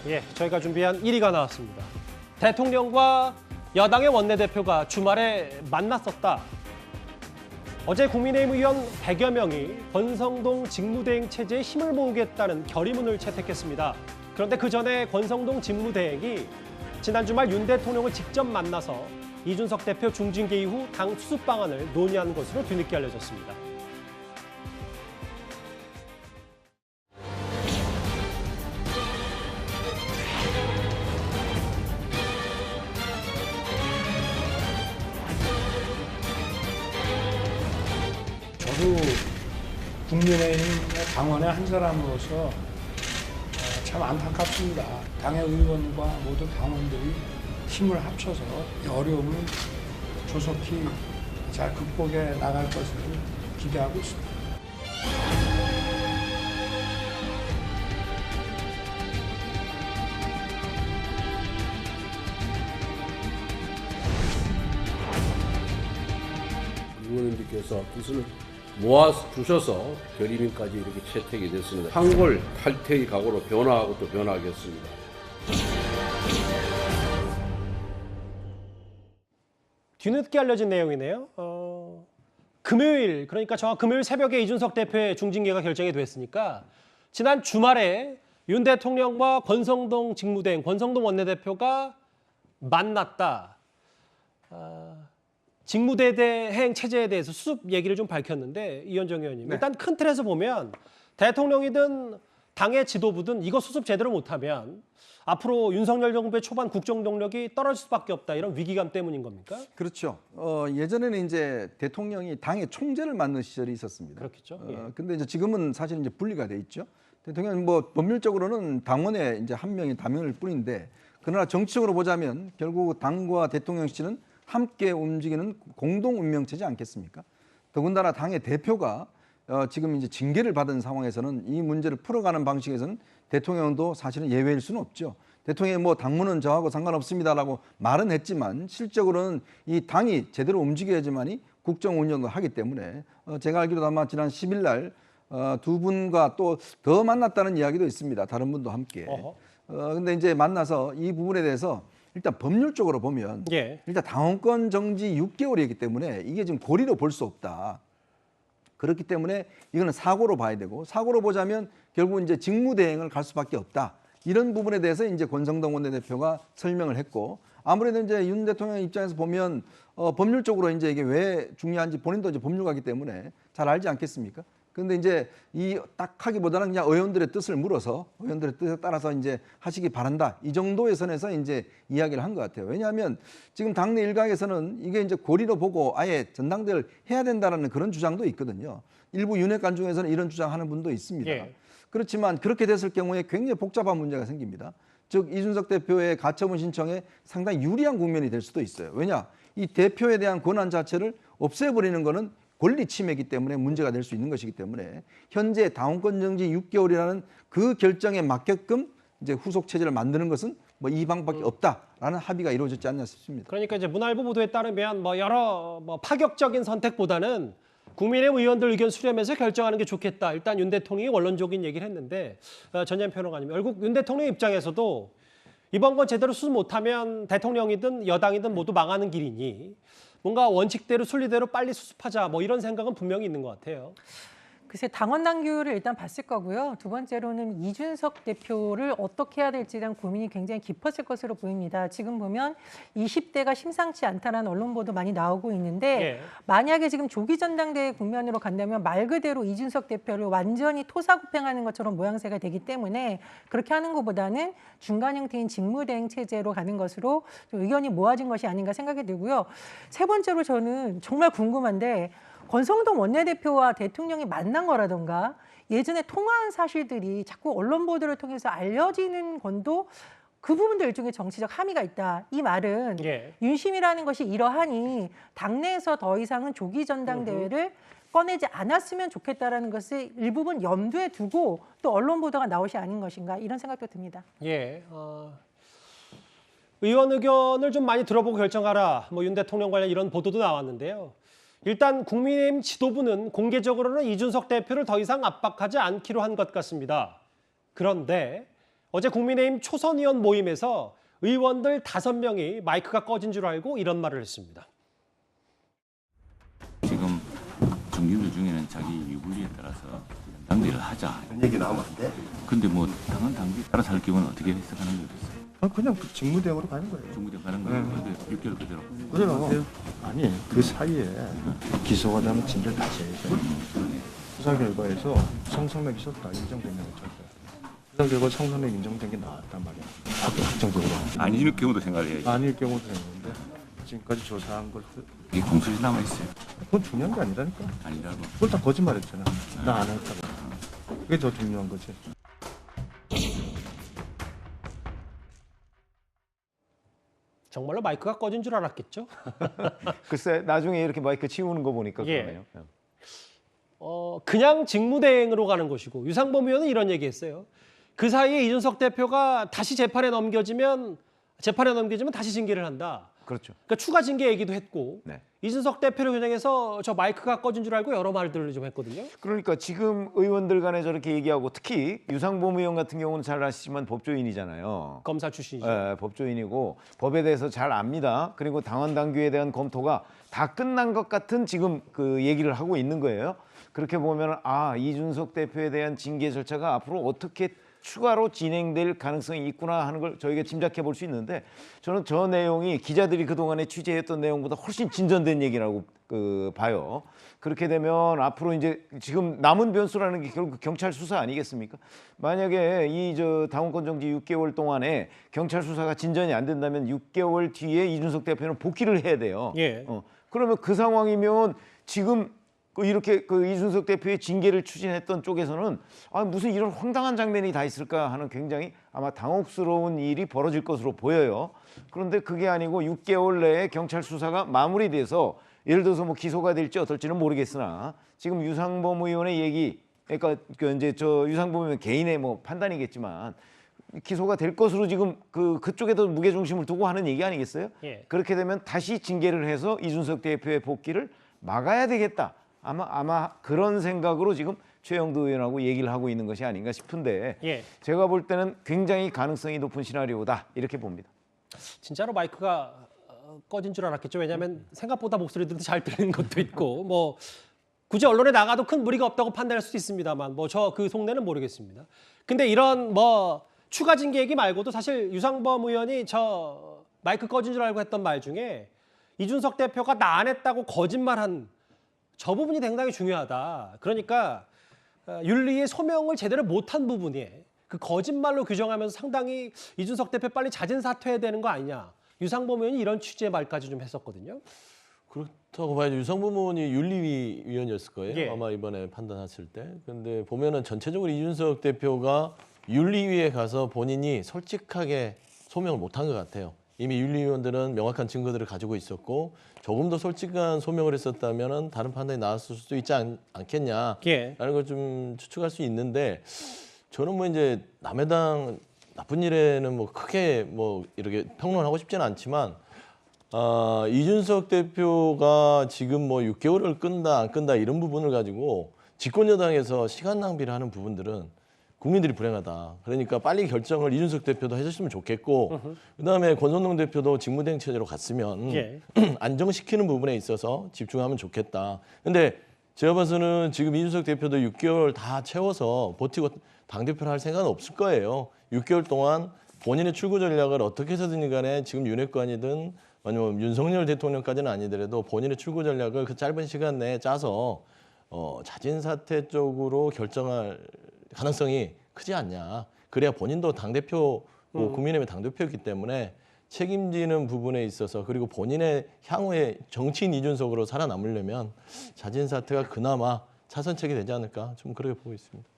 예, 저희가 준비한 1위가 나왔습니다. 대통령과 여당의 원내대표가 주말에 만났었다. 어제 국민의힘 의원 100여 명이 권성동 직무대행 체제에 힘을 모으겠다는 결의문을 채택했습니다. 그런데 그 전에 권성동 직무대행이 지난 주말 윤 대통령을 직접 만나서 이준석 대표 중징계 이후 당 수습 방안을 논의한 것으로 뒤늦게 알려졌습니다. 저도 국민의힘 당원의 한 사람으로서 참 안타깝습니다. 당의 의원과 모든 당원들이 힘을 합쳐서 이 어려움을 조속히 잘 극복해 나갈 것을 기대하고 있습니다. 의원님들께서 뜻을 모아 주셔서 결의문까지 이렇게 채택이 됐습니다. 한골 탈퇴의 각오로 변화하고 또 변화하겠습니다. 뒤늦게 알려진 내용이네요. 금요일, 그러니까 정확 금요일 새벽에 이준석 대표의 중징계가 결정이 됐으니까 지난 주말에 윤 대통령과 권성동 직무대행, 권성동 원내대표가 만났다. 직무대행 체제에 대해서 수습 얘기를 좀 밝혔는데 이현정 의원님, 일단 큰 틀에서 보면 대통령이든 당의 지도부든 이거 수습 제대로 못하면 앞으로 윤석열 정부의 초반 국정 동력이 떨어질 수밖에 없다, 이런 위기감 때문인 겁니까? 그렇죠. 예전에는 이제 대통령이 당의 총재를 맡는 시절이 있었습니다. 그렇겠죠. 근데 이제 지금은 사실 이제 분리가 돼 있죠. 대통령은 뭐 법률적으로는 당원의 이제 한 명이 당원일 뿐인데, 그러나 정치적으로 보자면 결국 당과 대통령실은 함께 움직이는 공동 운명체지 않겠습니까? 더군다나 당의 대표가 지금 이제 징계를 받은 상황에서는 이 문제를 풀어가는 방식에서는 대통령도 사실은 예외일 수는 없죠. 대통령이 뭐 당무는 저하고 상관없습니다라고 말은 했지만 실적으로는 이 당이 제대로 움직여야지만이 국정 운영을 하기 때문에 제가 알기로도 아마 지난 10일 날 두 분과 또 더 만났다는 이야기도 있습니다. 다른 분도 함께. 근데 이제 만나서 이 부분에 대해서 일단 법률적으로 보면 일단 당원권 정지 6개월이기 때문에 이게 지금 고리로 볼 수 없다. 그렇기 때문에 이거는 사고로 봐야 되고, 사고로 보자면 결국 이제 직무대행을 갈 수밖에 없다. 이런 부분에 대해서 이제 권성동 원내대표가 설명을 했고, 아무래도 이제 윤 대통령 입장에서 보면 법률적으로 이제 이게 왜 중요한지 본인도 이제 법률가이기 때문에 잘 알지 않겠습니까? 그런데 이제 이 딱 하기보다는 그냥 의원들의 뜻을 물어서 의원들의 뜻에 따라서 이제 하시기 바란다, 이 정도의 선에서 이제 이야기를 한 것 같아요. 왜냐하면 지금 당내 일각에서는 이게 이제 고리로 보고 아예 전당대회를 해야 된다는 그런 주장도 있거든요. 일부 윤핵관 중에서는 이런 주장하는 분도 있습니다. 그렇지만 그렇게 됐을 경우에 굉장히 복잡한 문제가 생깁니다. 즉 이준석 대표의 가처분 신청에 상당히 유리한 국면이 될 수도 있어요. 왜냐? 이 대표에 대한 권한 자체를 없애버리는 거는 권리 침해이기 때문에 문제가 될 수 있는 것이기 때문에 현재 당원권 정지 6개월이라는 그 결정에 맞게끔 이제 후속 체제를 만드는 것은 뭐 이 방법밖에 없다라는 합의가 이루어졌지 않나 싶습니다. 그러니까 이제 문화일보 보도에 따르면 뭐 여러 파격적인 선택보다는 국민의힘 의원들 의견 수렴해서 결정하는 게 좋겠다. 일단 윤 대통령이 원론적인 얘기를 했는데, 전재현 평론가님, 결국 윤 대통령 입장에서도 이번 건 제대로 수습 못하면 대통령이든 여당이든 모두 망하는 길이니 뭔가 원칙대로 순리대로 빨리 수습하자, 뭐 이런 생각은 분명히 있는 것 같아요. 글쎄 당원 당규를 일단 봤을 거고요. 두 번째로는 이준석 대표를 어떻게 해야 될지에 대한 고민이 굉장히 깊었을 것으로 보입니다. 지금 보면 20대가 심상치 않다라는 언론 보도 많이 나오고 있는데 만약에 지금 조기 전당대회 국면으로 간다면 말 그대로 이준석 대표를 완전히 토사구팽하는 것처럼 모양새가 되기 때문에 그렇게 하는 것보다는 중간 형태인 직무대행 체제로 가는 것으로 좀 의견이 모아진 것이 아닌가 생각이 들고요. 세 번째로 저는 정말 궁금한데, 권성동 원내대표와 대통령이 만난 거라던가 예전에 통화한 사실들이 자꾸 언론 보도를 통해서 알려지는 건도 그 부분도 일종의 정치적 함의가 있다. 이 말은 윤심이라는 것이 이러하니 당내에서 더 이상은 조기 전당대회를 꺼내지 않았으면 좋겠다라는 것을 일부분 염두에 두고 또 언론 보도가 나오지 않은 것인가, 이런 생각도 듭니다. 의원 의견을 좀 많이 들어보고 결정하라, 뭐 윤 대통령 관련 이런 보도도 나왔는데요. 일단 국민의힘 지도부는 공개적으로는 이준석 대표를 더 이상 압박하지 않기로 한 것 같습니다. 그런데 어제 국민의힘 초선 의원 모임에서 의원들 5명이 마이크가 꺼진 줄 알고 이런 말을 했습니다. 지금 중진들 중에는 자기 유불리에 따라서 당대를 하자. 그런 얘기 나오면 안 돼? 근데 뭐 당은 당비 따라서 할 경우는 어떻게 해석하는 거겠어요? 그냥 그 직무대행으로 가는 거예요. 중부대 가는 거예요. 근데 6개월 그대로. 그래요. 아니 그 사이에 기소가 되면 징계를 다시 해야죠. 수사 결과에서 성폭력이 있었다 인정되면 어쩔 거야. 수사 결과 성폭력 인정된 게 나왔단 말이야. 확정적으로. 아닐 경우도 생각해야지. 아닐 경우도 있는데 지금까지 조사한 걸 이게 공소시 남아 있어요. 그건 중요한 게 아니라니까. 아니라고. 그걸 다 거짓말했잖아. 나 안 했다고. 그게 더 중요한 거지. 정말로 마이크가 꺼진 줄 알았겠죠? 글쎄 나중에 이렇게 마이크 치우는 거 보니까 예. 그러네요. 그냥 직무대행으로 가는 것이고 유상범 의원은 이런 얘기했어요. 그 사이에 이준석 대표가 다시 재판에 넘겨지면 다시 징계를 한다. 그렇죠. 그러니까 추가 징계 얘기도 했고 네. 이준석 대표를 겨냥해서 저 마이크가 꺼진 줄 알고 여러 말들을 좀 했거든요. 그러니까 지금 의원들 간에 저렇게 얘기하고 특히 유상범 의원 같은 경우는 잘 아시지만 법조인이잖아요. 검사 출신이죠. 예, 법조인이고 법에 대해서 잘 압니다. 그리고 당원 당규에 대한 검토가 다 끝난 것 같은 지금 그 얘기를 하고 있는 거예요. 그렇게 보면 이준석 대표에 대한 징계 절차가 앞으로 어떻게 추가로 진행될 가능성이 있구나 하는 걸 저희가 짐작해 볼 수 있는데 저는 저 내용이 기자들이 그동안에 취재했던 내용보다 훨씬 진전된 얘기라고 봐요. 그렇게 되면 앞으로 이제 지금 남은 변수라는 게 결국 경찰 수사 아니겠습니까? 만약에 이 당원권 정지 6개월 동안에 경찰 수사가 진전이 안 된다면 6개월 뒤에 이준석 대표는 복귀를 해야 돼요. 예. 그러면 그 상황이면 지금 이렇게 이준석 대표의 징계를 추진했던 쪽에서는 무슨 이런 황당한 장면이 다 있을까 하는 굉장히 아마 당혹스러운 일이 벌어질 것으로 보여요. 그런데 그게 아니고 6개월 내에 경찰 수사가 마무리돼서 예를 들어서 뭐 기소가 될지 어떨지는 모르겠으나 지금 유상범 의원의 얘기, 그러니까 이제 유상범 의원 개인의 뭐 판단이겠지만 기소가 될 것으로 지금 그쪽에도 무게 중심을 두고 하는 얘기 아니겠어요? 예. 그렇게 되면 다시 징계를 해서 이준석 대표의 복귀를 막아야 되겠다. 아마 그런 생각으로 지금 최영도 의원하고 얘기를 하고 있는 것이 아닌가 싶은데 예. 제가 볼 때는 굉장히 가능성이 높은 시나리오다 이렇게 봅니다. 진짜로 마이크가 꺼진 줄 알았겠죠. 왜냐하면 생각보다 목소리들도 잘 들리는 것도 있고 뭐 굳이 언론에 나가도 큰 무리가 없다고 판단할 수도 있습니다만 뭐 저 그 속내는 모르겠습니다. 근데 이런 뭐 추가 징계 얘기 말고도 사실 유상범 의원이 저 마이크 꺼진 줄 알고 했던 말 중에 이준석 대표가 나 안 했다고 거짓말한 저 부분이 굉장히 중요하다. 그러니까 윤리의 소명을 제대로 못한 부분이 그 거짓말로 규정하면서 상당히 이준석 대표 빨리 자진 사퇴해야 되는 거 아니냐. 유상범 의원이 이런 취지의 말까지 좀 했었거든요. 그렇다고 봐야죠. 유상범 의원이 윤리위 위원이었을 거예요. 예. 아마 이번에 판단했을 때. 근데 보면은 전체적으로 이준석 대표가 윤리위에 가서 본인이 솔직하게 소명을 못한 것 같아요. 이미 윤리위원들은 명확한 증거들을 가지고 있었고 조금 더 솔직한 소명을 했었다면 다른 판단이 나왔을 수도 있지 않겠냐라는 예. 걸 좀 추측할 수 있는데 저는 뭐 이제 남의 당 나쁜 일에는 뭐 크게 뭐 이렇게 평론하고 싶지는 않지만 이준석 대표가 지금 뭐 6개월을 끈다 안 끈다 이런 부분을 가지고 집권 여당에서 시간 낭비를 하는 부분들은 국민들이 불행하다. 그러니까 빨리 결정을 이준석 대표도 해줬으면 좋겠고 그다음에 권선동 대표도 직무대행 체제로 갔으면 예. 안정시키는 부분에 있어서 집중하면 좋겠다. 근데 제가 봐서는 지금 이준석 대표도 6개월 다 채워서 버티고 당대표를 할 생각은 없을 거예요. 6개월 동안 본인의 출구 전략을 어떻게 해서든 간에 지금 윤핵관이든 아니면 윤석열 대통령까지는 아니더라도 본인의 출구 전략을 그 짧은 시간 내에 짜서 자진 사퇴 쪽으로 결정할 가능성이 크지 않냐. 그래야 본인도 당대표, 국민의힘의 당대표였기 때문에 책임지는 부분에 있어서 그리고 본인의 향후의 정치인 이준석으로 살아남으려면 자진 사퇴가 그나마 차선책이 되지 않을까 좀 그렇게 보고 있습니다.